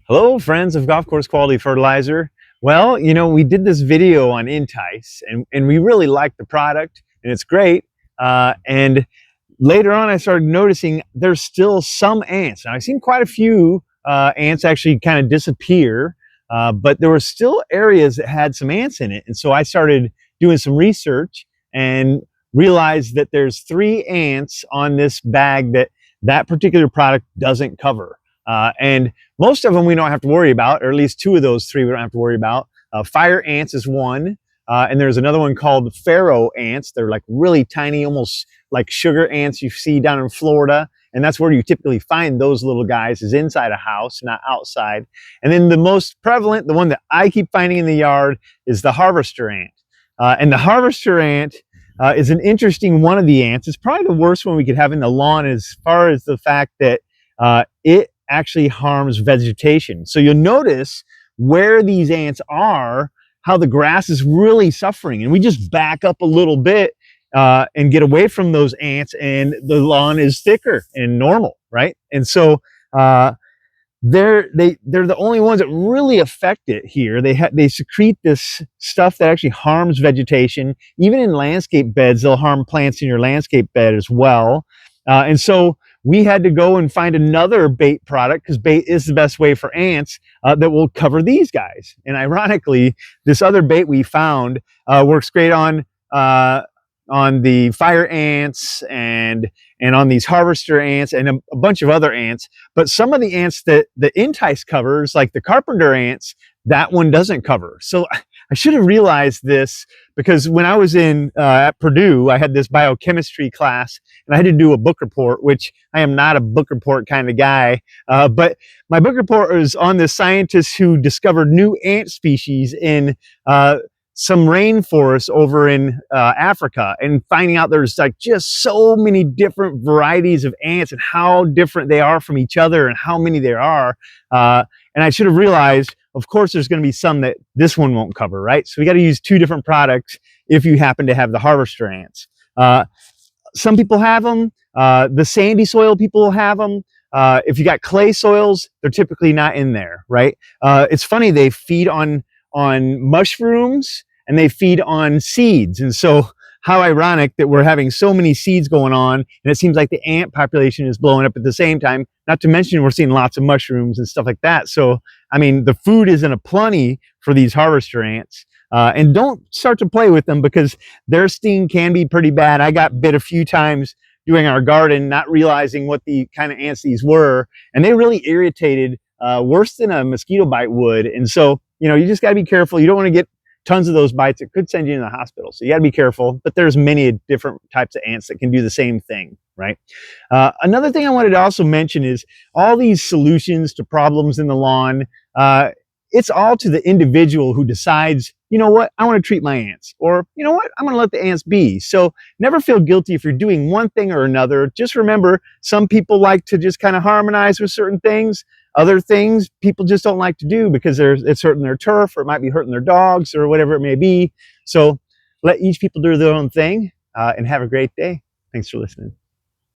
Hello, friends of Golf Course Quality Fertilizer. Well, we did this video on Entice, and we really liked the product, and it's great. And later on, I started noticing there's still some ants. Now, I've seen quite a few ants actually kind of disappear, but there were still areas that had some ants in it. And so I started doing some research and realized that there's 3 ants on this bag that particular product doesn't cover. And most of them we don't have to worry about, or at least 2 of those 3 we don't have to worry about. Fire ants is one, and there's another one called pharaoh ants. They're like really tiny, almost like sugar ants you see down in Florida. And that's where you typically find those little guys, is inside a house, not outside. And then the most prevalent, the one that I keep finding in the yard, is the harvester ant. And the harvester ant is an interesting one of the ants. It's probably the worst one we could have in the lawn as far as the fact that it actually harms vegetation. So you'll notice where these ants are, how the grass is really suffering. And we just back up a little bit and get away from those ants, and the lawn is thicker and normal, right? And so they're the only ones that really affect it here. They secrete this stuff that actually harms vegetation. Even in landscape beds, they'll harm plants in your landscape bed as well. And so we had to go and find another bait product, because bait is the best way for ants, that will cover these guys. And ironically, this other bait we found works great on the fire ants and on these harvester ants and a bunch of other ants. But some of the ants that the Entice covers, like the carpenter ants, that one doesn't cover. So I should have realized this, because when I was at Purdue, I had this biochemistry class, and I had to do a book report, which I am not a book report kind of guy. But my book report was on the scientists who discovered new ant species in some rainforest over in Africa, and finding out there's like just so many different varieties of ants and how different they are from each other and how many there are. And I should have realized, of course, there's going to be some that this one won't cover, right? So we got to use 2 different products if you happen to have the harvester ants. Some people have them. The sandy soil people have them. If you got clay soils, they're typically not in there, right? It's funny, they feed on mushrooms, and they feed on seeds. And so how ironic that we're having so many seeds going on, and it seems like the ant population is blowing up at the same time. Not to mention we're seeing lots of mushrooms and stuff like that. So, I mean, the food is in a plenty for these harvester ants. And don't start to play with them, because their sting can be pretty bad. I got bit a few times doing our garden, not realizing what the kind of ants these were. And they really irritated, worse than a mosquito bite would. And so, you just got to be careful. You don't want to get tons of those bites. It could send you in the hospital. So you got to be careful. But there's many different types of ants that can do the same thing, right? Another thing I wanted to also mention is all these solutions to problems in the lawn. It's all to the individual who decides, you know what, I want to treat my ants, or you know what, I'm going to let the ants be. So never feel guilty if you're doing one thing or another. Just remember, some people like to just kind of harmonize with certain things. Other things people just don't like to do because it's hurting their turf, or it might be hurting their dogs, or whatever it may be. So let each people do their own thing, and have a great day. Thanks for listening.